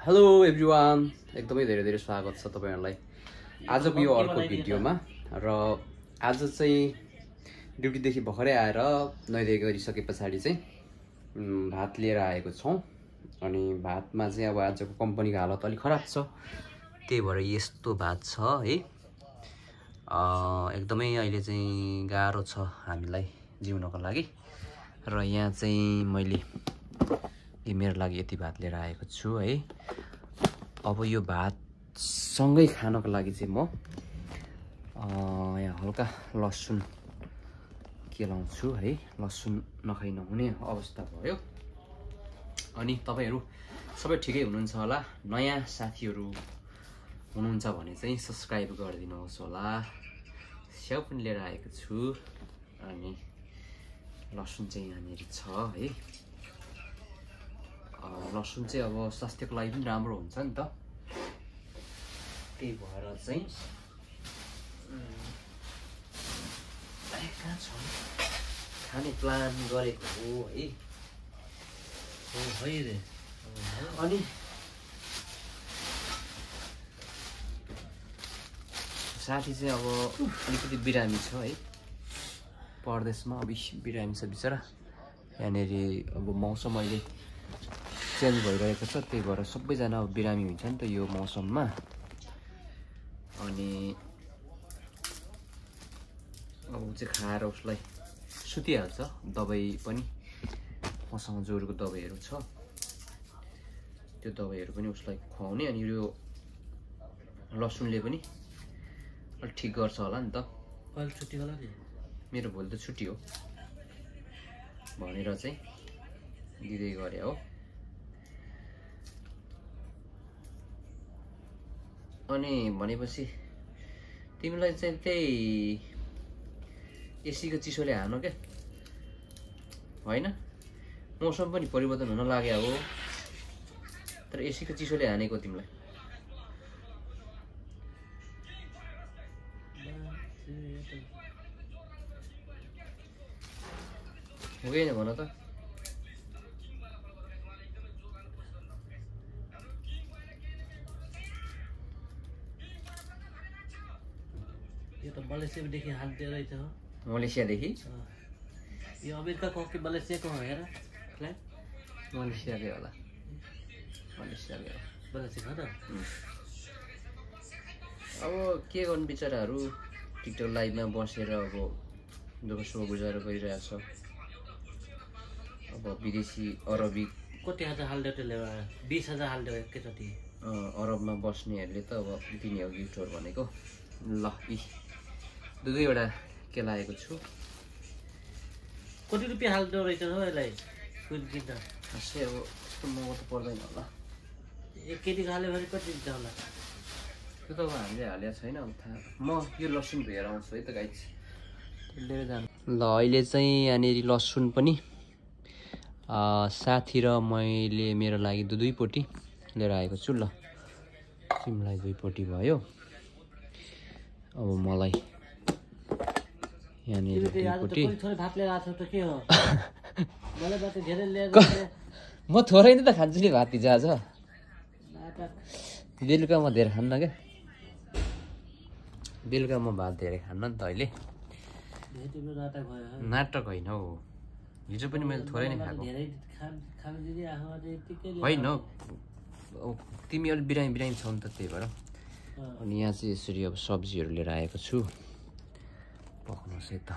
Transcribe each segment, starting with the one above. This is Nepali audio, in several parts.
हेलो एभ्रिवान, एकदमै धेरै धेरै स्वागत छ तपाईहरुलाई आजको यो अर्को भिडियोमा। र आज चाहिँ ड्युटीदेखि भर्खरै आएर नुहाइधुवाइ गरिसके पछाडि चाहिँ भात लिएर आएको छौं। अनि भातमा चाहिँ अब आजको कम्पनीको हालत अलि खराब छ, त्यही भएर यस्तो भात छ है। एकदमै अहिले चाहिँ गाह्रो छ हामीलाई जिउनको लागि। र यहाँ चाहिँ मैले मेरो लागि यति भात लिएर आएको छु है। अब यो भात सँगै खानको लागि चाहिँ म यहाँ हल्का लसुन केलाउँछु है। लसुन नखाइ नहुने अवस्था भयो। अनि तपाईहरु सबै ठिकै हुनुहुन्छ होला। नयाँ साथीहरु हुनुहुन्छ भने चाहिँ सब्स्क्राइब गरिदिनुहोस् होला। स्याउ पनि लिएर आएको छु। अनि लसुन चाहिँ यहाँनिर छ है। लसुन चाहिँ अब स्वास्थ्यको लागि पनि राम्रो हुन्छ नि त, त्यही भएर चाहिँ खाने प्लान गरेको हो है। अनि साथी चाहिँ अब अलिकति बिरामी छ है, परदेशमा अब बिरामी छ बिचरा। यहाँनिर अब मौसम अहिले चेन्ज भइरहेको छ, त्यही भएर सबैजना अब बिरामी हुन्छ नि त यो मौसममा। अनि अब चाहिँ खाएर उसलाई सुतिहाल्छ। दबाई पनि मसँग ज्वरोको दबाईहरू छ, त्यो दबाईहरू पनि उसलाई खुवाउने। अनि यो लसुनले पनि अलिक ठिक गर्छ होला नि त। कहिले छुट्टी होला नि? मेरो भोलि त छुट्टी हो भनेर चाहिँ दिँदै गरे हो। अनि भनेपछि तिमीलाई चाहिँ त्यही एसीको चिसोले हानो क्या होइन? मौसम पनि परिवर्तन हुन लाग्यो हो, तर एसीको चिसोले हानेको तिमीलाई। हुँदैन भन त। यो त मलेसियादेखि हान्दै रहेछ हो। मलेसियादेखि? यो अमेरिकाको हो कि मलेसियाको हो? हेर फ्ल्याट मलेसियाकै होला। मलेसियाकै हो। मलेसिया हो त। अब के गर्नु, बिचराहरू टिकटक लाइभमा बसेर अब दुःख सुख गुजारा गरिरहेछ। अब विदेशी अरबी कति हजार हाल्दै त्यसले? 20,000 हाल्दै एकैचोटि। अरबमा बस्नेहरूले त अब दिने हो गिफ्टहरू भनेको। ल यी दुईवटा केलाएको छु। कति रुपियाँ हाल्दो रहेछ हो यसलाई? कुन किन्दा खासै अब त्यस्तो महँगो त पर्दैन होला। एक केजी हाल्यो भने कति दिन्छ होला? त्यो त अब हामीले हालेको छैन, अब थाहा। म यो लसुन धोएर आउँछु है त गाइस, लिएर जानु। ल अहिले चाहिँ यहाँनिर लसुन पनि साथी र मैले मेरो लागि दुई पोटी लिएर आएको छु। ल तिमीलाई 2 पोटी भयो। अब मलाई यहाँनिर 2 पोटी। भात लिएर आएको त के हो? मलाई बाटो धेरै लिएर म थोरै नै त खान्छु नि भात हिजो आज। बेलुका म धेरै खान्न क्या। बेलुका म भात धेरै खान्न नि त अहिले। नाटक होइन हौ, हिजो पनि मैले थोरै नै खाएको होइन। तिमी अलिक बिरामी छौ नि त, त्यही भएर। अनि यहाँ चाहिँ यसरी अब सब्जीहरू लिएर आएको छु। पकाउनुहोस् है त।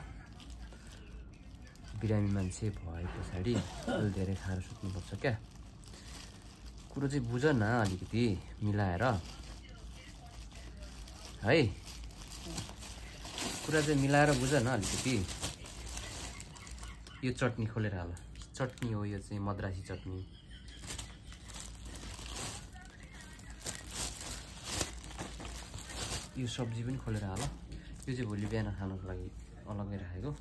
बिरामी मान्छे भए पछाडि अलि धेरै खाएर सुत्नुपर्छ क्या। कुरो चाहिँ बुझ न अलिकति मिलाएर है। कुरा चाहिँ मिलाएर बुझ न अलिकति। यो चटनी खोलेर हाल। चटनी हो यो चाहिँ, मद्रासी चटनी। यो सब्जी पनि खोलेर हाल। यो चाहिँ भोलि बिहान खानको लागि अलग्गै राखेको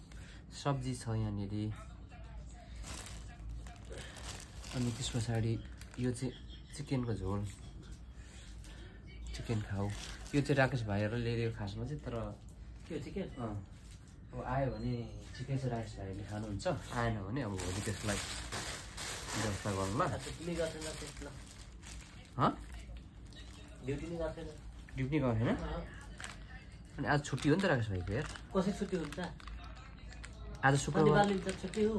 सब्जी छ यहाँनिर। अनि त्यस पछाडि यो चाहिँ चिकनको झोल, चिकन खाऊ। यो चाहिँ राकेश भाइहरू ल्याइदियो खासमा चाहिँ, तर के चिकन अब आयो भने ठिकै छ, राकेश भाइले खानुहुन्छ। आएन भने अब भोलि त्यसलाई व्यवस्था गर्नु ल। ड्युटी नै गर्थेन ड्युटी गएको छैन अनि आज छुट्टी हो नि त राकेश भाइको यार कसै छुट्टी हुन्छ आज शुक्रबार शनिबार त छुट्टी हो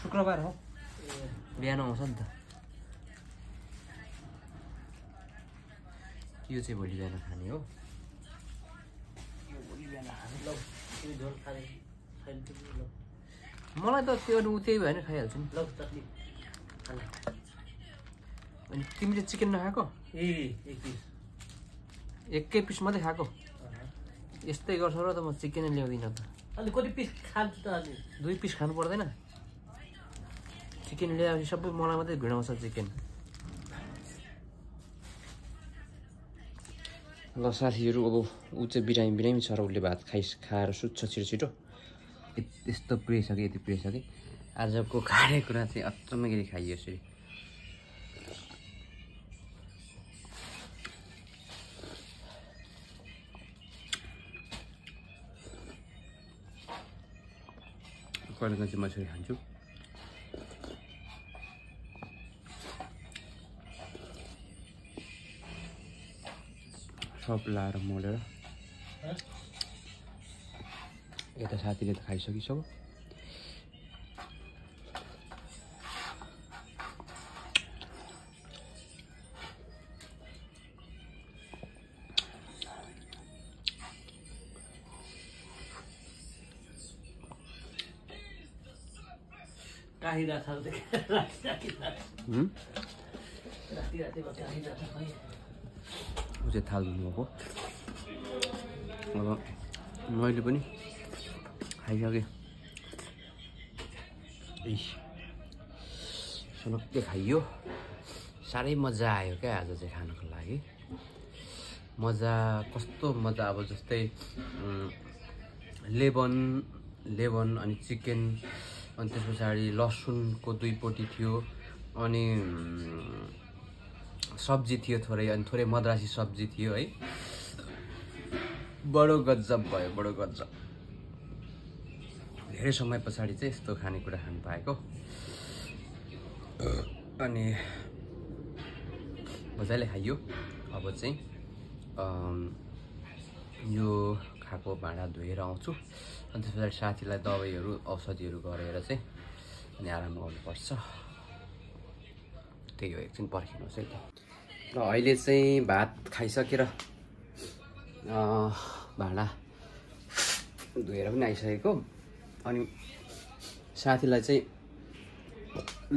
शुक्रबार हो बिहान आउँछ नि त यो चाहिँ भोलि बिहान खाने हो यो भोलि बिहान खाने लौ त्यो झोल खाने छैन लौ मलाई त त्यो त्यही भयो भने खाइहाल्छु नि लौ चटनी खाना अनि तिमीले चिकन नखाएको ए एक पिस एकै पिस मात्रै खाएको यस्तै गर्छौ र त म चिकनै ल्याउँदिनँ त अनि कति पिस खान्छु त अनि 2 पिस खानु पर्दैन चिकन ल्याएपछि सबै मलाई मात्रै घिनाउँछ चिकन ल साथीहरू अब ऊ चाहिँ बिरामी छ र उसले भात खाएर सुत्छ छिटो छिटो यस्तो पुरिसक्यो यति पुरिसक्यो आजको खानेकुरा चाहिँ अचम्मगरी खाइयो यसरी कहिले चाहिँ म यसरी खान्छु सब लाएर मोलेर यता साथीले त खाइसकिसक्यो काहिरा छ राति काहिरा छ खै ऊ चाहिँ थाल्नुभएको अब मैले पनि खाइसकेँ सलक्कै खाइयो साह्रै मजा आयो क्या आज चाहिँ खानको लागि मजा कस्तो मजा अब जस्तै लेबन अनि चिकन अनि त्यस पछाडि लसुनको 2 पोटी थियो अनि सब्जी थियो थोरै अनि थोरै मद्रासी सब्जी थियो है बडो गजब भयो बडो गजब धेरै समय पछाडि चाहिँ यस्तो खानेकुरा खानु पाएको अनि मजाले खाइयो अब चाहिँ यो खाएको भाँडा धोएर आउँछु अनि त्यस पछाडि साथीलाई दबाईहरू औषधिहरू गरेर चाहिँ अनि आराम गर्नुपर्छ त्यही हो एकछिन पर्खिनुहोस् है त र अहिले चाहिँ भात खाइसकेर भाँडा धोएर पनि आइसकेको अनि साथीलाई चाहिँ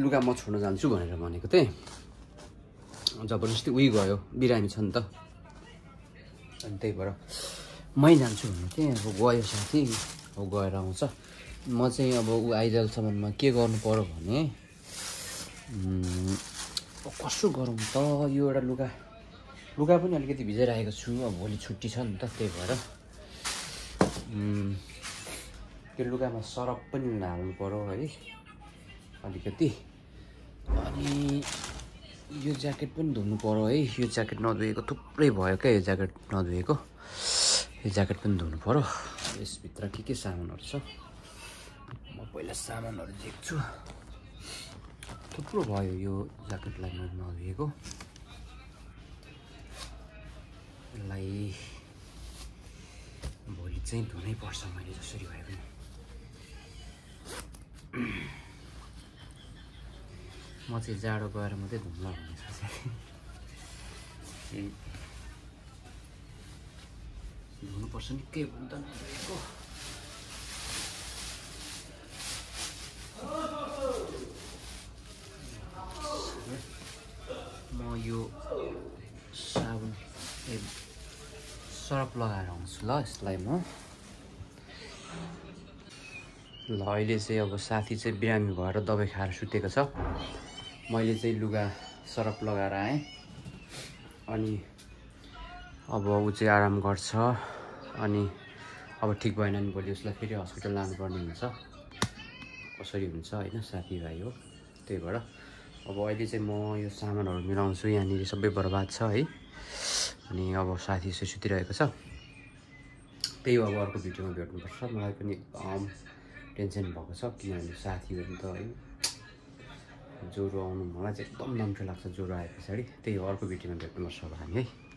लुगा म छोड्न जान्छु भनेर भनेको थिएँ जबरजस्ती उही गयो बिरामी छ नि त अनि त्यही भएर मै जान्छु भनेको थिएँ अब गयो साथी अब गएर आउँछ म चाहिँ अब ऊ आइजेलसम्ममा के गर्नु पर्यो भने कसो गरौँ त यो एउटा लुगा पनि अलिकति भिजाइरहेको छु अब भोलि छुट्टी छ नि त त्यही भएर त्यो लुगामा सरफ पनि हाल्नु पर्यो है अलिकति अनि यो ज्याकेट पनि धुनु पर्यो है यो ज्याकेट नधोएको थुप्रै भयो क्या यो ज्याकेट नधोएको यो ज्याकेट पनि धुनु पर्यो यसभित्र के सामानहरू छ म पहिला सामानहरू देख्छु थुप्रो भयो यो ज्याकेटलाई मैले नधोएको यसलाई भोलि चाहिँ धुनै पर्छ मैले जसरी भए पनि म चाहिँ जाडो गएर मात्रै धुम्ला भन्ने सोचेको धुनुपर्छ निकै भयो नि त नधोएको म यो साबुन सरफ लगाएर आउँछु ल यसलाई म ल अहिले चाहिँ अब साथी चाहिँ बिरामी भएर दबाई खाएर सुतेको छ मैले चाहिँ लुगा सरफ लगाएर आएँ अनि अब ऊ चाहिँ आराम गर्छ अनि अब ठिक भएन नि भोलि उसलाई फेरि हस्पिटल लानुपर्ने हुन्छ कसरी हुन्छ होइन साथीभाइ हो त्यही भएर अब अहिले चाहिँ म यो सामानहरू मिलाउँछु यहाँनिर सबै बर्बाद छ है अनि अब साथी चाहिँ सुतिरहेको छ त्यही हो अब अर्को भिडियोमा भेट्नुपर्छ मलाई पनि एकदम टेन्सन भएको छ किनभने साथी हो नि त है ज्वरो आउनु मलाई चाहिँ एकदम नम्ठो लाग्छ ज्वरो आए पछाडि। त्यही हो, अर्को भिडियोमा भेट्नुपर्छ अब हामी है।